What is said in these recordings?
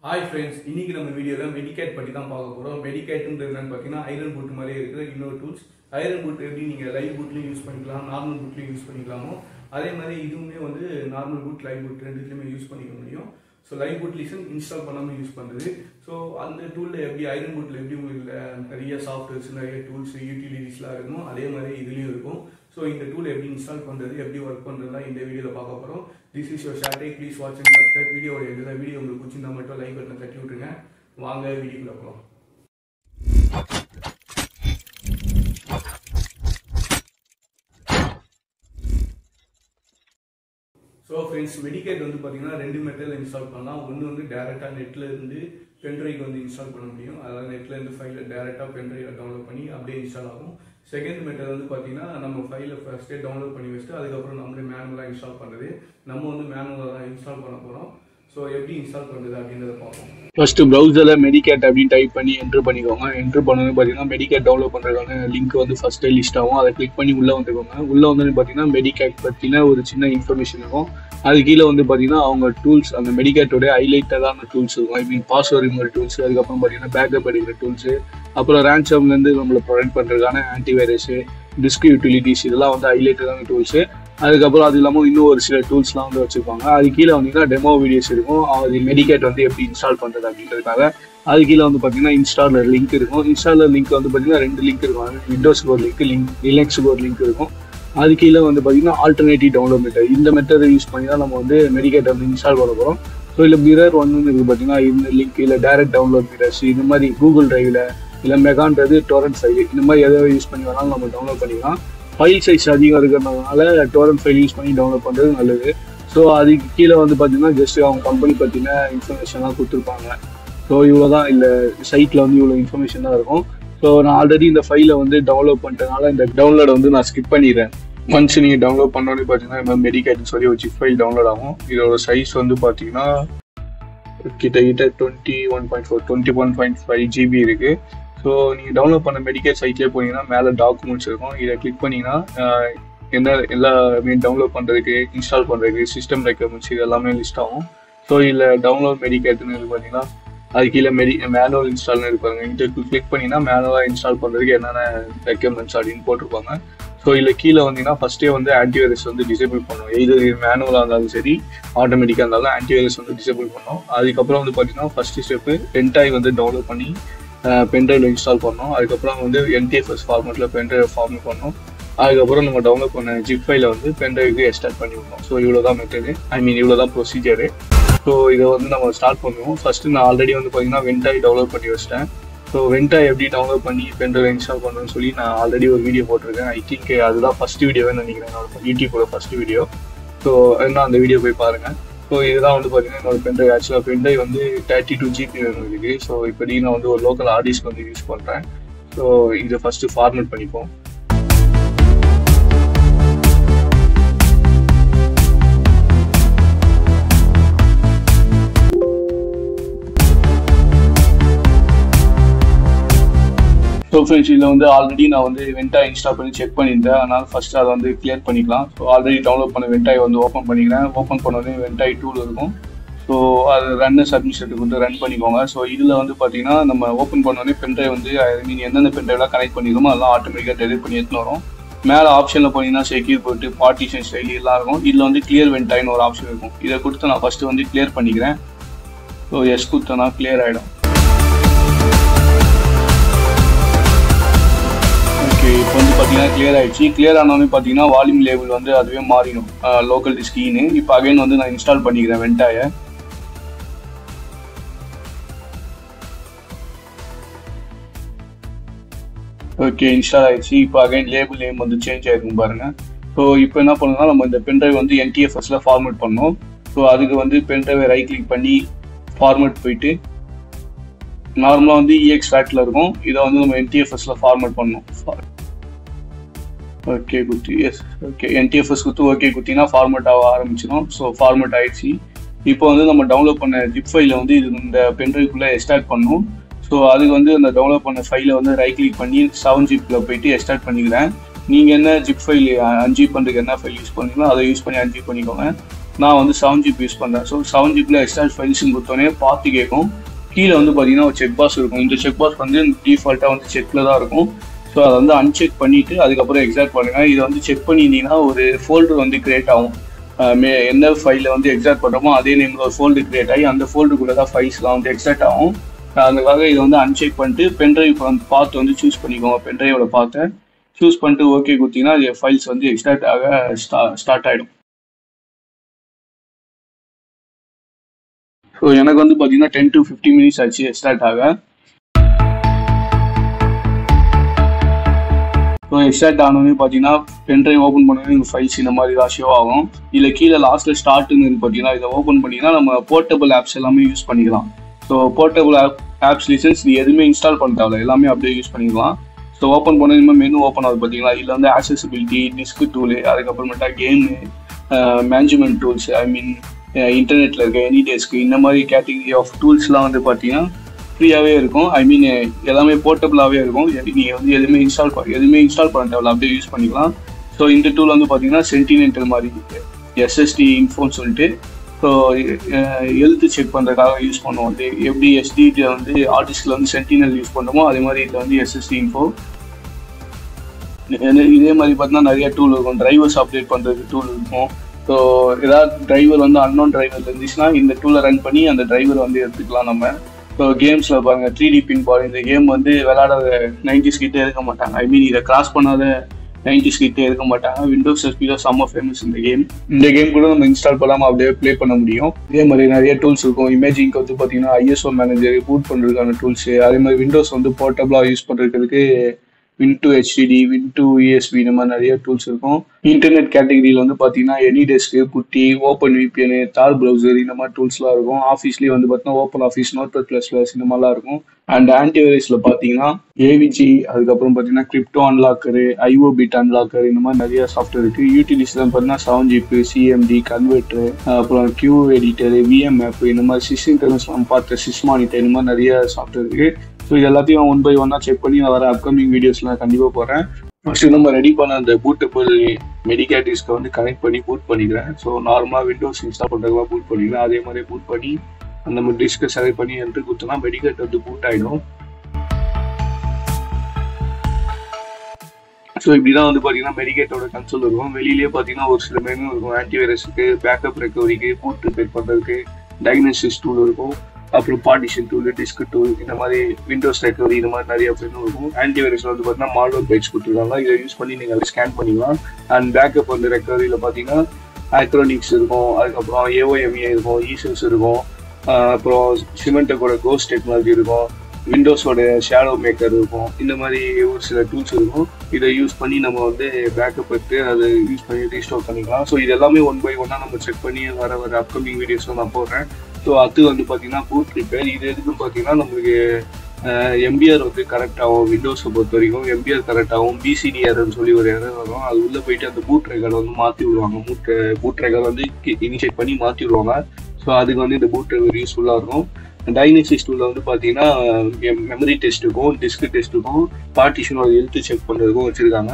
Hi friends, இன்னைக்கு நம்ம வீடியோல மெடிகேட் பத்தி தான் பார்க்க போறோம். மெடிகேட்ன்றது என்னன்னு பார்த்தீங்கன்னா ஐரன் பூட் மாதிரி இருக்கிற இன்னொரு டூல்ஸ். ஐரன் பூட் எப்படி நீங்க லைவ் பூட்லயும் யூஸ் பண்ணிக்கலாம், நார்மல் பூட்லயும் யூஸ் பண்ணிக்கலாமோ அதே மாதிரி இதுவுமே வந்து நார்மல் பூட், லைவ் பூட் ரெண்டுத்துலயுமே யூஸ் பண்ணிக்க முடியும். So live boot listen install பண்ணாமல் யூஸ் பண்ணுறது. ஸோ அந்த டூலில் எப்படி ஐரன் பூட்டில் எப்படி உங்களுக்கு நிறைய சாஃப்ட்வேர்ஸ், நிறைய டூல்ஸ், யூட்டிலிட்டிஸ்லாம் இருக்கும், அதே மாதிரி இதுலேயும் இருக்கும். ஸோ இந்த டூல் எப்படி இன்ஸ்டால் பண்ணுறது, எப்படி ஒர்க் பண்ணுறதுலாம் இந்த வீடியோவில் பார்க்க போகிறோம். This is your short take, please watch and subscribe. வீடியோட இதில் வீடியோ உங்களுக்கு பிடிச்சிருந்தா மட்டும் லைக் பட்டனை தட்டி விட்டுருங்க. வாங்க வீடியோக்குள்ள போகலாம். ஸோ ஃப்ரெண்ட்ஸ், மெடிகேட் வந்து பார்த்தீங்கன்னா ரெண்டு மெத்தடில் இன்ஸ்டால் பண்ணலாம். ஒன்று வந்து டேரெக்டாக நெட்டில் இருந்து பென்ட்ரைவ் வந்து இன்ஸ்டால் பண்ண முடியும். அதாவது நெட்டில் இருந்து ஃபைலை டேரெக்டாக பென்ட்ரைவில் டவுன்லோட் பண்ணி அப்படியே இன்ஸ்டால் ஆகும். செகண்ட் மெத்தட் வந்து பார்த்தீங்கன்னா நம்ம ஃபைலை ஃபர்ஸ்ட்டே டவுன்லோட் பண்ணி வச்சுட்டு அதுக்கப்புறம் நம்மளே மேனுவலாக இன்ஸ்டால் பண்ணுறது. நம்ம வந்து மேனுவலாக தான் இன்ஸ்டால் பண்ண போகிறோம். ஸோ எப்படி இன்ஸ்டால் பண்ணுறது அப்படின்றத பார்ப்போம். ஃபர்ஸ்ட் ப்ரௌசரில் மெடிகேட் அப்படின்னு டைப் பண்ணி என்ட்ரு பண்ணிக்கோங்க. என்ட்ரு பண்ணது பார்த்தீங்கன்னா மெடிகேட் டவுன்லோட் பண்ணுறதுக்கான லிங்க் வந்து ஃபர்ஸ்ட்டே லிஸ்ட் ஆகும். அதை கிளிக் பண்ணி உள்ளே வந்துக்கோங்க. உள்ளே வந்து பார்த்தீங்கன்னா மெடிகேட் பற்றின ஒரு சின்ன இன்ஃபர்மேஷன் இருக்கும். அது கீழே வந்து பார்த்தீங்கன்னா அவங்க டூல்ஸ், அந்த மெடிகேட்டோட ஹைலைட்டடான டூல்ஸ் இருக்கும். ஐ மீன் பாஸ்வேர்ட் ரிமூவல் டூல்ஸ், அதுக்கப்புறம் பார்த்தீங்கன்னா பேக்கப் எடுக்கிற டூல்ஸு, அப்புறம் ரேன்சம்லேருந்து நம்மளை ப்ரொவைட் பண்ணுறதுக்கான ஆன்டிவைரஸு, டிஸ்க் யூட்டிலிட்டிஸ், இதெல்லாம் வந்து ஹைலைட்டடான டூல்ஸு. அதுக்கப்புறம் அது இல்லாமல் இன்னும் ஒரு சில டூல்ஸ்லாம் வந்து வச்சுருப்பாங்க. அது கீழே வந்தீங்கன்னா டெமோ வீடியோஸ் இருக்கும். அது மெடிகேட் வந்து எப்படி இன்ஸ்டால் பண்ணுறது அப்படின்றதுக்காக அது கீழே வந்து பார்த்தீங்கன்னா இன்ஸ்டாலர் லிங்க் இருக்கும். இன்ஸ்டாலர் லிங்க் வந்து பார்த்தீங்கன்னா ரெண்டு லிங்க் இருக்கும். விண்டோஸ்க்கு ஒரு லிங்க், லினக்ஸுக்கு ஒரு லிங்க் இருக்கும். அது கீழே வந்து பார்த்தீங்கன்னா ஆல்டர்னேட்டிவ் டவுன்லோட் மெத்தட், இந்த மெத்தடை யூஸ் பண்ணி தான் நம்ம வந்து மெடிகேட் வந்து இன்ஸ்டால் பண்ண போகிறோம். ஸோ இல்லை மிரர் ஒன்று இருக்குது பார்த்தீங்கன்னா, இந்த லிங்க், இல்லை டேரக்ட் டவுன்லோட் மிரர்ஸ், இந்த மாதிரி கூகுள் டிரைவில், இல்லை மெகான்றது டொரண்ட் ஃபைல், இந்த மாதிரி எதாவது யூஸ் பண்ணி வேணாலும் நம்ம டவுன்லோட் பண்ணிக்கலாம். ஃபைல் சைஸ் அதிகம் இருக்கிறதுனால டொரண்ட் ஃபைல் யூஸ் பண்ணி டவுன்லோட் பண்ணுறது நல்லது. ஸோ அதுக்கு கீழே வந்து பார்த்தீங்கன்னா ஜஸ்ட் அவங்க கம்பெனி பற்றின இன்ஃபர்மேஷன்லாம் கொடுத்துருப்பாங்க. ஸோ இவ்வளோ தான், இல்லை சைட்டில் வந்து இவ்வளோ இன்ஃபர்மேஷன் தான் இருக்கும். ஸோ நான் ஆல்ரெடி இந்த ஃபைலை வந்து டவுன்லோட் பண்ணிட்டனால இந்த டவுன்லோடை வந்து நான் ஸ்கிப் பண்ணிடுறேன். ஒன்ஸ் நீங்கள் டவுன்லோட் பண்ணோன்னே பார்த்தீங்கன்னா இந்த மெடிகேட்னு சொல்லி ஒரு ஜிப் ஃபைல் டவுன்லோட் ஆகும். இதோட சைஸ் வந்து பார்த்தீங்கன்னா கிட்டத்தட்ட 21.5 GB இருக்குது. ஸோ நீங்கள் டவுன்லோட் பண்ண மெடிகேட் சைட்லேயே போனீங்கன்னா மேலே டாக்குமெண்ட்ஸ் இருக்கும். இதை கிளிக் பண்ணிங்கன்னா என்ன எல்லா டவுன்லோட் பண்ணுறதுக்கு, இன்ஸ்டால் பண்ணுறதுக்கு, சிஸ்டம் ரெக்யர்மெண்ட்ஸ் இது எல்லாமே லிஸ்ட் ஆகும். ஸோ இதில் டவுன்லோட் மெடிகேட்னு இது பார்த்தீங்கன்னா அது கீழே மேனுவல் இன்ஸ்டால்னு இருப்பாங்க. இதை கிளிக் பண்ணிங்கன்னா மேனுவலாக இன்ஸ்டால் பண்ணுறதுக்கு என்னென்ன ரெக்யர்மெண்ட்ஸ் அப்படின்னு போட்டிருப்பாங்க. ஸோ இதில் கீழே வந்தீங்கன்னா ஃபஸ்ட்டே வந்து ஆன்டிவைரஸ் வந்து டிசேபிள் பண்ணும். இது மேனுவலாக இருந்தாலும் சரி, ஆட்டோமேட்டிக்காக இருந்தாலும் ஆன்டிவைரஸ் வந்து டிசேபிள் பண்ணும். அதுக்கப்புறம் வந்து பார்த்தீங்கன்னா ஃபஸ்ட்டு ஸ்டெப்பு பென்ட்ரைவ் வந்து டவுன்லோட் பண்ணி பென்ட்ரைவில் இன்ஸ்டால் பண்ணோம். அதுக்கப்புறம் வந்து என்டிஎஃப்எஸ் ஃபார்மேட்டில் பென்ட்ரைவ் ஃபார்மேட் பண்ணோம். அதுக்கப்புறம் நம்ம டவுன்லோட் பண்ண ஜிப் ஃபைலை வந்து பென்ட்ரைவுக்கு எக்ஸ்டார்ட் பண்ணி விடணும். ஸோ இவ்வளோ தான் மெத்தடு, இவ்வளோ தான் ப்ரொசீஜரு. ஸோ இதை வந்து நம்ம ஸ்டார்ட் பண்ணுவோம். ஃபஸ்ட்டு நான் ஆல்ரெடி வந்து பார்த்தீங்கன்னா வென்டாய் டவுன்லோட் பண்ணி வச்சிட்டேன். ஸோ வென்டாய் எப்படி டவுன்லோட் பண்ணி பென்ட்ரைவ் இன்ஸ்டால் பண்ணணும்னு சொல்லி நான் ஆல்ரெடி ஒரு வீடியோ போட்டிருக்கேன். ஐ திங்க் அதுதான் ஃபஸ்ட் வீடியோவே நினைக்கிறேன், என்னோட யூடியூப்போட ஃபஸ்ட் வீடியோ. ஸோ நான் அந்த வீடியோ போய் பாருங்கள். ஸோ இதுதான் வந்து பார்த்தீங்கன்னா என்னோட பென்ட்ரைவ். ஆக்சுவலாக பென்ட்ரைவ் வந்து 32 GB இருக்குது. ஸோ இப்போதைக்கு நான் வந்து ஒரு லோக்கல் ஆர்டிஸ்க்கு வந்து யூஸ் பண்ணுறேன். ஸோ இதை ஃபஸ்ட்டு ஃபார்மேட் பண்ணிப்போம். ஸோ ஃப்ரெண்ட்ஸ், இதில் வந்து ஆல்ரெடி நான் வந்து வென்டாய் இன்ஸ்டால் பண்ணி செக் பண்ணியிருந்தேன். அதனால் ஃபஸ்ட்டு அதை வந்து கிளியர் பண்ணிக்கலாம். ஸோ ஆல்ரெடி டவுன்லோட் பண்ண வென்டாய் வந்து ஓப்பன் பண்ணிக்கிறேன். ஓப்பன் பண்ணோடனே வென்டாய் டூல் இருக்கும். ஸோ அது ரன்னு சப்மிஷனுக்கு வந்து ரன் பண்ணிக்கோங்க. ஸோ இதில் வந்து பார்த்தீங்கன்னா நம்ம ஓப்பன் பண்ணோடனே பென்ட்ரைவ் வந்து எந்தெந்த பென்ட்ரைவ்லாம் கனெக்ட் பண்ணிடுமோ அதெல்லாம் ஆட்டோமேட்டிக்காக டெலிட் பண்ணி எடுத்துன்னு வரும். மேலே ஆப்ஷனில் போனீங்கன்னா செக்யூர் போட்டு பார்ட்டிஷன் ஸ்டைல் எல்லாம் இருக்கும். இதில் வந்து கிளியர் வென்டாய்னு ஒரு ஆப்ஷன் இருக்கும். இதை கொடுத்து நான் ஃபஸ்ட்டு வந்து கிளியர் பண்ணிக்கிறேன். ஸோ எஸ் கொடுத்தோன்னா கிளியர் ஆகிடும். இப்போ வந்து பார்த்தீங்கன்னா கிளியர் ஆகிடுச்சு. கிளியர் ஆனோடனே பார்த்தீங்கன்னா வால்யூம் லேபிள் வந்து அதுவே மாறிடும், லோக்கல் டிஸ்கின்னு. இப்போ அகைன் வந்து நான் இன்ஸ்டால் பண்ணிக்கிறேன் வென்டாயை. ஓகே, இன்ஸ்டால் ஆகிடுச்சு. இப்போ அகைன் லேபிள் நேம் வந்து சேஞ்ச் ஆகிருக்கும் பாருங்கள். ஸோ இப்போ என்ன பண்ணணும்னா நம்ம இந்த பென்ட்ரைவ் வந்து என்டிஎஃப்எஸில் ஃபார்மேட் பண்ணோம். ஸோ அதுக்கு வந்து பென்ட்ரைவை ரைட் கிளிக் பண்ணி ஃபார்மேட் போயிட்டு நார்மலாக வந்து EXTRACTல இருக்கும். இதை வந்து நம்ம என்டிஎஃப்எஸில் ஃபார்மேட் பண்ணணும். ஓகே குத்தி, எஸ் ஓகே, என்டிஎஃப்எஸ் குத்து ஓகே குத்தினா ஃபார்மேட் ஆக ஆரம்பிச்சிடும். ஸோ ஃபார்மேட் ஆகிடுச்சு. இப்போ வந்து நம்ம டவுன்லோட் பண்ண ஜிப் ஃபைலை வந்து இது இந்த பென்ட்ரைவ்க்குள்ளே எக்ஸ்டார்ட் பண்ணணும். ஸோ அதுக்கு வந்து அந்த டவுன்லோட் பண்ண ஃபைலை வந்து ரைட் கிளிக் பண்ணி 7zip போயிட்டு எக்ஸ்டார்ட் பண்ணிக்கிறேன். நீங்கள் என்ன ஜிப் ஃபைல் அன்ஜிப் பண்ணுறதுக்கு என்ன ஃபைல் யூஸ் பண்ணுறீங்களோ அதை யூஸ் பண்ணி அன்ஜிப் பண்ணிக்கோங்க. நான் வந்து 7zip யூஸ் பண்ணுறேன். ஸோ 7zipல எக்ஸ்ட்ராக்ட் ஃபைல்ஸ்ன்னு கொடுத்தோன்னே பார்த்து கேட்கும். கீழே வந்து பார்த்தீங்கன்னா ஒரு செக் பாக்ஸ் இருக்கும். இந்த செக் பாக்ஸ் வந்து டிஃபால்ட்டாக வந்து செக்கில் தான் இருக்கும். ஸோ அதை வந்து அன்செக் பண்ணிவிட்டு அதுக்கப்புறம் எக்ஸாக்ட் பண்ணுங்கள். இதை வந்து செக் பண்ணியிருந்தீங்கன்னா ஒரு ஃபோல்டர் வந்து கிரியேட் ஆகும். எந்த ஃபைலில் வந்து எக்ஸாக்ட் பண்ணுறோமோ அதே நேமில் ஒரு ஃபோல்டர் கிரியேட் ஆகி அந்த ஃபோல்டருக்குள்ளே தான் ஃபைல்ஸ்லாம் வந்து எக்ஸாக்ட் ஆகும். அதுக்காக இதை வந்து அன்செக் பண்ணிட்டு பென்ட்ரைவ் வந்து பார்த்து வந்து சூஸ் பண்ணிக்கோங்க. பென்ட்ரைவோட பார்த்து சூஸ் பண்ணிட்டு ஓகே கொடுத்தீங்கன்னா அது ஃபைல்ஸ் வந்து எக்ஸாக்ட் ஆக ஸ்டார்ட் ஆகிடும். ஸோ எனக்கு வந்து பார்த்தீங்கன்னா 10 to 15 minutes ஆச்சு எக்ஸ்ட்ராக்ட் ஆக. ஸோ எக்ஸ்ட்ராக்ட் ஆனோடனே பார்த்தீங்கன்னா பென்ட்ரைவ் ஓப்பன் பண்ணோடனே இந்த ஃபைல்ஸ் இந்த மாதிரி தான் ஷோ ஆகும். இல்லை கீழே லாஸ்ட்டில் ஸ்டார்ட்னு பார்த்தீங்கன்னா இதை ஓப்பன் பண்ணிங்கன்னா நம்ம போர்ட்டபிள் ஆப்ஸ் எல்லாமே யூஸ் பண்ணிக்கலாம். ஸோ போர்ட்டபிள் ஆப்ஸ் லிசன்ஸ் நீ எதுவுமே இன்ஸ்டால் பண்ண தேவை, எல்லாமே அப்படியே யூஸ் பண்ணிக்கலாம். ஸோ ஓப்பன் பண்ண இனிமேல் மெனு ஓப்பன் ஆகுது பார்த்தீங்களா. இதில் வந்து ஆக்சசிபிலிட்டி, டிஸ்க் டூலு, அதுக்கப்புறமேட்டா game, management tools, I mean இன்டர்நெட்டில் இருக்க எனி டெஸ்க், இந்த மாதிரி கேட்டகரி ஆஃப் டூல்ஸ்லாம் வந்து பார்த்தீங்கன்னா ஃப்ரீயாகவே இருக்கும். ஐ மீன் எல்லாமே போர்ட்டபிளாகவே இருக்கும். நீங்கள் வந்து எதுவுமே இன்ஸ்டால் பண்ண தேவையில்ல, அப்படியே யூஸ் பண்ணிக்கலாம். ஸோ இந்த டூல் வந்து பார்த்தீங்கன்னா சென்டினென்டல் மாதிரி எஸ்எஸ்டி இன்ஃபோன்னு சொல்லிட்டு ஸோ எழுத்து செக் பண்ணுறதுக்காக யூஸ் பண்ணுவோம். எப்படி எஸ்டியில் வந்து ஆர்டிஸ்டில் வந்து சென்டினல் யூஸ் பண்ணுறோமோ அதே மாதிரி இதில் வந்து எஸ்எஸ்டி இன்ஃபோ. இதே மாதிரி பார்த்தீங்கன்னா நிறைய டூல் இருக்கும். டிரைவர்ஸ் அப்டேட் பண்ணுறதுக்கு டூல் இருக்கும். ஸோ ஏதாவது டிரைவர் வந்து அன்னோன் டிரைவர் இருந்துச்சுன்னா இந்த டூலை ரன் பண்ணி அந்த டிரைவர் வந்து எடுத்துக்கலாம் நம்ம. ஸோ கேம்ஸில் பாருங்கள் 3D பின் பால், இந்த கேம் வந்து விளையாடாத 90s கிட்டே இருக்க மாட்டாங்க. ஐ மீன் இதை கிராஸ் பண்ணாத 90s கிட்டே இருக்க மாட்டாங்க. விண்டோஸ் எஸ்பியில் செம்ம ஃபேமஸ் இந்த கேம் கூட நம்ம இன்ஸ்டால் பண்ணாமல் அப்படியே ப்ளே பண்ண முடியும். இதே மாதிரி நிறைய டூல்ஸ் இருக்கும். இமேஜிங்க்கு வந்து பார்த்தீங்கன்னா ISO மேனேஜர், பூட் பண்ணுறதுக்கான டூல்ஸு, அதே மாதிரி விண்டோஸ் வந்து போர்ட்டபிளாக யூஸ் பண்ணுறதுக்கு Win2 HDD, Win2 ESP, இந்த மாதிரி நிறைய டூல்ஸ் இருக்கும். இன்டர்நெட் கேட்டகரியில் வந்து பார்த்தீங்கன்னா AnyDesk, புட்டி, ஓப்பன் VPN, தார் ப்ரௌசர், இந்த மாதிரி டூல்ஸ்லாம் இருக்கும். ஆஃபீஸ்லேயே வந்து பார்த்தீங்கன்னா ஓப்பன் ஆஃபீஸ், நோட்பேட்++, இந்த மாதிரிலாம் இருக்கும். அண்ட் ஆன்டிவைரஸில் பார்த்தீங்கன்னா AVG, அதுக்கப்புறம் பார்த்தீங்கன்னா கிரிப்டோ அன்லாக்கரு, IOBit அன்லாக்கர், இந்த மாதிரி நிறைய சாஃப்ட்வேர் இருக்குது. யூட்டிலிட்டிஸில் பார்த்தீங்கன்னா 7zip, CMD, கன்வெர்ட்ரு, அப்புறம் Q எடிட்டரு, VM ஆப், இந்த மாதிரி சிஸ் இன்டர்னஸ் நம்ம பார்த்த சிஸ் மானிட்டர், இந்த மாதிரி நிறைய சாஃப்ட்வேர் இருக்குது. ஸோ இது எல்லாத்தையும் 1 by 1 செக் பண்ணி நான் வர அப்கமிங் வீடியோஸ்லாம் கண்டிப்பாக போகிறேன். ஃபஸ்ட்டு நம்ம ரெடி பண்ண அந்த பூட்டபிள் மெடிகேட் டிஸ்கை வந்து கனெக்ட் பண்ணி பூட் பண்ணிக்கிறேன். ஸோ நார்மலாக விண்டோஸ் இன்ஸ்டால் பண்ணுறதுலாம் பூட் பண்ணிக்கிறேன். அதே மாதிரி பூட் பண்ணி அந்த டிஸ்கை செலக்ட் பண்ணி என்ட்ரு கொடுத்தோன்னா மெடிகேட் வந்து பூட் ஆகிடும். ஸோ இப்படி தான் வந்து பார்த்தீங்கன்னா மெடிகேட்டோட கன்சோல் இருக்கும். வெளியிலேயே பார்த்தீங்கன்னா ஒரு சில மெனு இருக்கும். ஆன்டிவைரஸுக்கு, பேக்கப் ரெக்கவரிக்கு, பூட் ரிப்பேர் பண்ணுறதுக்கு, டயக்னோசிஸ் டூல் இருக்கும். அப்புறம் பார்ட்டிஷன் டூல், டிஸ்க் டூல், இந்த மாதிரி விண்டோஸ் ரெக்கவரி, இந்த மாதிரி நிறைய மெனு இருக்கும். ஆன்டிவைரஸில் வந்து பார்த்தீங்கன்னா மால்வேர் பேட்ச் கொடுத்துருக்காங்க. இதை யூஸ் பண்ணி நீங்கள் அதை ஸ்கேன் பண்ணிக்கலாம். அண்ட் பேக்கப் வந்து ரெக்கவரியில் பார்த்தீங்கன்னா ஆக்ரோனிக்ஸ் இருக்கும், அதுக்கப்புறம் AOMEI இருக்கும், ESUS இருக்கும், அப்புறம் சிமெண்டோட கோஸ்ட் டெக்னாலஜி இருக்கும், விண்டோஸோட ஷேடோ மேக்கர் இருக்கும். இந்த மாதிரி ஒரு சில டூல்ஸ் இருக்கும். இதை யூஸ் பண்ணி நம்ம வந்து பேக்கப் எடுத்து அதை யூஸ் பண்ணி ரீஸ்டோர் பண்ணிக்கலாம். ஸோ இது எல்லாமே 1 by 1 நம்ம செக் பண்ணி வர அப்கமிங் வீடியோஸில் நான் போடுறேன். ஸோ அது வந்து பார்த்தீங்கன்னா பூட் ரிப்பேர். இது எதுக்குன்னு பார்த்தீங்கன்னா நம்மளுக்கு MBR வந்து கரெக்ட் ஆகும். விண்டோஸை பொறுத்த வரைக்கும் MBR கரெக்ட் ஆகும். BCDRன்னு சொல்லி ஒரு எரர் வரும். அது உள்ளே போயிட்டு அந்த பூட் ரெக்கார்டை வந்து மாற்றி விடுவாங்க. பூட் ரெக்கார்டை வந்து இனிஷியேட் பண்ணி மாற்றி விடுவாங்க. ஸோ அதுக்கு வந்து இந்த பூட் ரெக்கார்ட் யூஸ்ஃபுல்லாக இருக்கும். டயக்னோசிஸ் டூலில் வந்து பார்த்தீங்கன்னா மெமரி டெஸ்ட் இருக்கும், டிஸ்க் டெஸ்ட் இருக்கும், பார்ட்டிஷனோட ஹெல்த் செக் பண்ணுறதுக்கும் வச்சுருக்காங்க.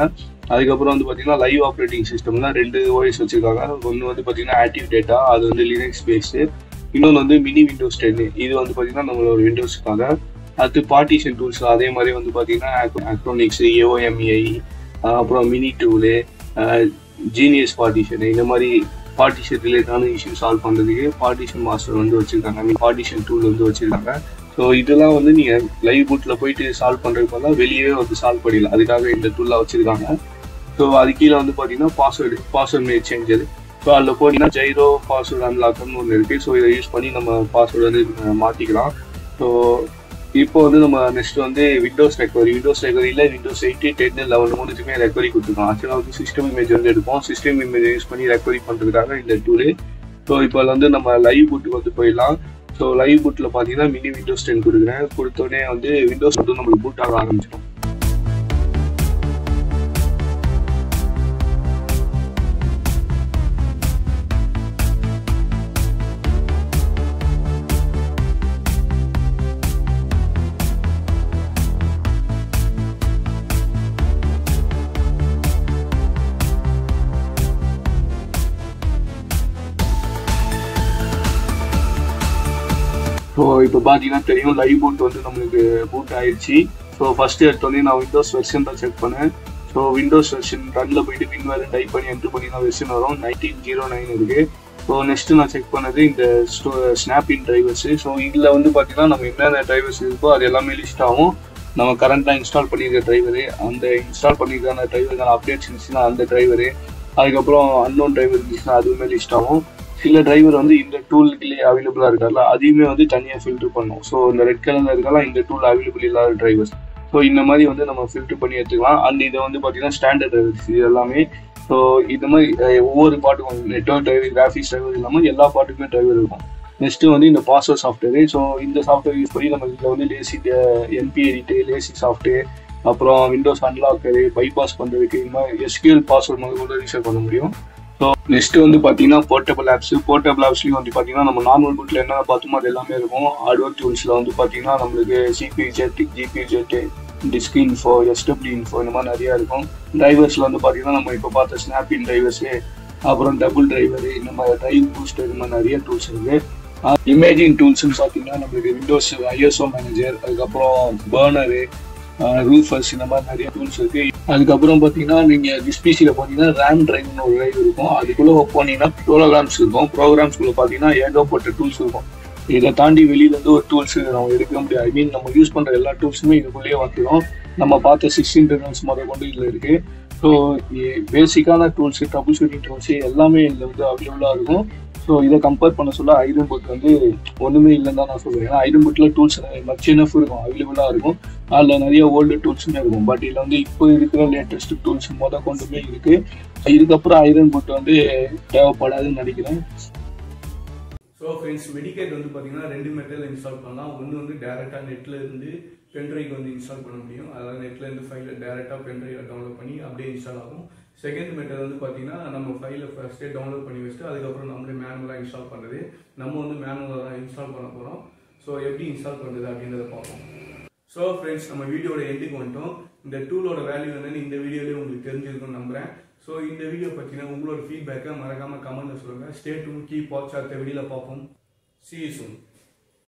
அதுக்கப்புறம் வந்து பார்த்தீங்கன்னா லைவ் ஆப்ரேட்டிங் சிஸ்டம்லாம் 2 OS வச்சுருக்காங்க. ஒன்று வந்து பார்த்தீங்கன்னா ஆக்டிவ் டேட்டா, அது வந்து லினக்ஸ் பேஸ்டு. இன்னொன்று வந்து மினி விண்டோஸ் 10, இது வந்து பார்த்தீங்கன்னா நம்மளோட விண்டோஸுக்காக. அடுத்து பார்ட்டிஷன் டூல்ஸ் அதே மாதிரி வந்து பார்த்தீங்கன்னா ஆக்ரோனிக்ஸ், AOMEI, அப்புறம் மினி டூலு, ஜீனியஸ் பார்ட்டிஷன், இந்த மாதிரி பார்ட்டிஷன் ரிலேட்டான இஷ்யூ சால்வ் பண்ணுறதுக்கு பார்ட்டிஷன் மாஸ்டர் வந்து வச்சுருக்காங்க. பார்ட்டிஷன் டூல் வந்து வச்சுருக்காங்க. ஸோ இதெல்லாம் வந்து நீங்கள் லைவ் பூட்டில் போயிட்டு சால்வ் பண்ணுறதுக்கு பதிலாக வெளியே வந்து சால்வ் பண்ணிடலாம். அதுக்காக இந்த டூலாக வச்சுருக்காங்க. ஸோ அது கீழே வந்து பார்த்தீங்கன்னா பாஸ்வேர்டு மேட் சேஞ்சர். ஸோ அதில் போனீங்கன்னா ஜைரோ பாஸ்வேர்டு அன்லாக்கர்னு ஒன்று இருக்குது. ஸோ இதை யூஸ் பண்ணி நம்ம பாஸ்வேர்டு வந்து மாற்றிக்கலாம். ஸோ இப்போ வந்து நம்ம நெக்ஸ்ட் வந்து விண்டோஸ் ரெக்கவரியில் விண்டோஸ் 8, 10, 11 மூணுத்துக்குமே ரெக்கவரி கொடுத்துருக்கோம். ஆக்சுவலாக வந்து சிஸ்டம் இமேஜ் வந்து எடுப்போம். சிஸ்டம் இமேஜ் யூஸ் பண்ணி ரெக்கவரி பண்ணுறதுக்காக இந்த டூலு. ஸோ இப்போ வந்து நம்ம லைவ் பூட்டுக்கு வந்து போயிடலாம். ஸோ லைவ் பூட்டில் பார்த்தீங்கன்னா மினி விண்டோஸ் 10 கொடுக்குறேன். கொடுத்தோடனே வந்து விண்டோஸ் வந்து நம்மளுக்கு பூட் ஆக ஆரம்பிச்சிடும். ஸோ இப்போ பார்த்தீங்கன்னா தெரியும் லைவ் பூட் வந்து நம்மளுக்கு பூட் ஆயிடுச்சு. ஸோ ஃபஸ்ட்டு எடுத்தோடனே நான் விண்டோஸ் வெர்ஷன் தான் செக் பண்ணேன். ஸோ விண்டோஸ் வெர்ஷன் ரன்னில் போயிட்டு வின்வேர் டைப் பண்ணி என்ட்ரு பண்ணி தான் வெர்ஷன் வரும். 1909 இருக்குது. ஸோ நெக்ஸ்ட்டு நான் செக் பண்ணது இந்த ஸ்னாப்பின் டிரைவர்ஸு. ஸோ இதில் வந்து பார்த்தீங்கன்னா நம்ம என்னென்ன டிரைவர்ஸ் இருக்கோ அது எல்லாமே லிஸ்ட் ஆகும். நம்ம கரண்ட்டாக இன்ஸ்டால் பண்ணியிருக்க டிரைவரு, அந்த இன்ஸ்டால் பண்ணியிருக்க அந்த டிரைவருக்கான அப்டேட்ஸ் இருந்துச்சுன்னா அந்த டிரைவரு, அதுக்கப்புறம் அன்னோன் டிரைவர் இருந்துச்சுன்னா அதுவுமே லிஸ்ட் ஆகும். சில டிரைவர் வந்து இந்த டூலுக்குள்ளேயே அவைலபிளாக இருக்கார்ல அதையுமே வந்து தனியாக ஃபில்டர் பண்ணும். ஸோ இந்த ரெட் கலரில் இருக்கலாம் இந்த டூல் அவைலபிள் இல்லாத டிரைவர்ஸ். ஸோ இந்த மாதிரி வந்து நம்ம ஃபில்டர் பண்ணி எடுத்துக்கலாம். அண்ட் இதை வந்து பார்த்தீங்கன்னா ஸ்டாண்டர்ட் டிரைவர்ஸ் இது எல்லாமே. ஸோ இந்த மாதிரி ஒவ்வொரு பாட்டுக்கும் நெட்வொர்க் டிரைவர், கிராஃபிக்ஸ் டிரைவர் இல்லாமல் எல்லா பாட்டுக்குமே டிரைவர் இருக்கும். நெக்ஸ்ட்டு வந்து இந்த பாஸ்வேர்ட் சாஃப்ட்வேரு. ஸோ இந்த சாஃப்ட்வேர் யூஸ் பண்ணி நம்ம இதில் வந்து லேசி என்பி எடிட்டு, லேசி சாஃப்ட்வேர், அப்புறம் விண்டோஸ் அன்லாக்கரு, பைபாஸ் பண்ணுறதுக்கு இந்த மாதிரி எஸ்கியூஎல் பாஸ்வேர்ட் முதல் கூட ரீசெட் பண்ண முடியும். ஸோ நெக்ஸ்ட்டு வந்து பார்த்தீங்கன்னா போர்ட்டபிள் ஆப்ஸு. போர்ட்டபிள் ஆப்ஸ்லையும் வந்து பார்த்தீங்கன்னா நம்ம நார்மல் பூட்டில் என்ன பார்த்தோமோ அது எல்லாமே இருக்கும். ஹார்ட்வேர் டூல்ஸில் வந்து பார்த்தீங்கன்னா நம்மளுக்கு CPU Z, GPU Z, disk info, SW info இந்த மாதிரி நிறையா இருக்கும். டிரைவர்ஸில் வந்து பார்த்தீங்கன்னா நம்ம இப்போ பார்த்த ஸ்னாப்பின் டிரைவர்ஸு, அப்புறம் டபுள் டிரைவரு, இந்த மாதிரி டிரைவ் பூஸ்டர், இந்த மாதிரி நிறைய டூல்ஸ் இருக்குது. இமேஜிங் டூல்ஸ்னு பார்த்தீங்கன்னா நம்மளுக்கு விண்டோஸ் ISO மேனேஜர், அதுக்கப்புறம் பர்னரு, ரூஃபர்ஸ் இந்த மாதிரி நிறைய டூல்ஸ் இருக்குது. அதுக்கப்புறம் பார்த்தீங்கன்னா நீங்கள் டிஸ்பிசியில் போனீங்கன்னா ரேம் டிரைவ்னு ஒரு டிரைவ் இருக்கும். அதுக்குள்ளே போனீங்கன்னா ப்ரோக்ராம்ஸ் இருக்கும். ப்ரோக்ராம்ஸ்குள்ளே பார்த்தீங்கன்னா ஏகப்பட்ட டூல்ஸ் இருக்கும். இதை தாண்டி வெளியிலேருந்து ஒரு டூல்ஸ் நம்ம எடுக்க முடியாது. ஐ மீன் நம்ம யூஸ் பண்ணுற எல்லா டூல்ஸுமே இதுக்குள்ளேயே வந்துடும். நம்ம பார்த்த 16 டர்னல்ஸ் முதல் கொண்டு இதில் இருக்குது. ஸோ பேசிக்கான டூல்ஸு, ட்ரபிள் ஷூட்டிங் டூல்ஸு எல்லாமே இதில் வந்து அவைலபிளாக இருக்கும். ஸோ இதை கம்பேர் பண்ண சொல்ல ஐரன் பூட் வந்து ஒன்றுமே இல்லைன்னு தான் நான் சொல்கிறேன். ஏன்னா ஐரன் பூட்டில் டூல்ஸ் மச் எனஃப் இருக்கும், அவைலபிளாக இருக்கும். அதில் நிறைய ஓல்டு டூல்ஸுமே இருக்கும். பட் இதில் வந்து இப்போ இருக்கிற லேட்டஸ்ட் டூல்ஸ் மொதல் கொண்டுமே இருக்குது. இதுக்கப்புறம் ஐரன் பூட் வந்து தேவைப்படாதுன்னு நினைக்கிறேன். ஸோ ஃப்ரெண்ட்ஸ், மெடிகேட் வந்து பார்த்தீங்கன்னா 2 மெத்தடில் இன்ஸ்டால் பண்ணலாம். ஒன்று வந்து டேரெக்டாக நெட்டில் இருந்து பென்ட்ரைவ் வந்து இன்ஸ்டால் பண்ண முடியும். அதாவது நெட்டில் இருந்து ஃபைலை டேரெக்டாக பென்ட்ரைவில் டவுன்லோட் பண்ணி அப்படியே இன்ஸ்டால் ஆகும். செகண்ட் மெத்தட் வந்து பார்த்தீங்கன்னா நம்ம ஃபைலை ஃபர்ஸ்ட்டே டவுன்லோட் பண்ணி வச்சுட்டு அதுக்கப்புறம் நம்மளே மேனுவலாக இன்ஸ்டால் பண்ணுறது. நம்ம வந்து மேனுவலாக தான் இன்ஸ்டால் பண்ண போகிறோம். ஸோ எப்படி இன்ஸ்டால் பண்ணுறது அப்படின்றத பார்ப்போம். ஸோ ஃப்ரெண்ட்ஸ், நம்ம வீடியோட எண்டுக்கு வந்துட்டோம். இந்த டூலோட வேல்யூ என்னன்னு இந்த வீடியோலேயே உங்களுக்கு தெரிஞ்சிருக்கும்னு நம்புகிறேன். ஸோ இந்த வீடியோ பற்றினா உங்களோட ஃபீட்பேக்கை மறக்காமல் கமெண்ட்டில் சொல்லுங்கள். Stay tune, keep watch. அடுத்த வீடியோவில் பார்ப்போம். See you soon.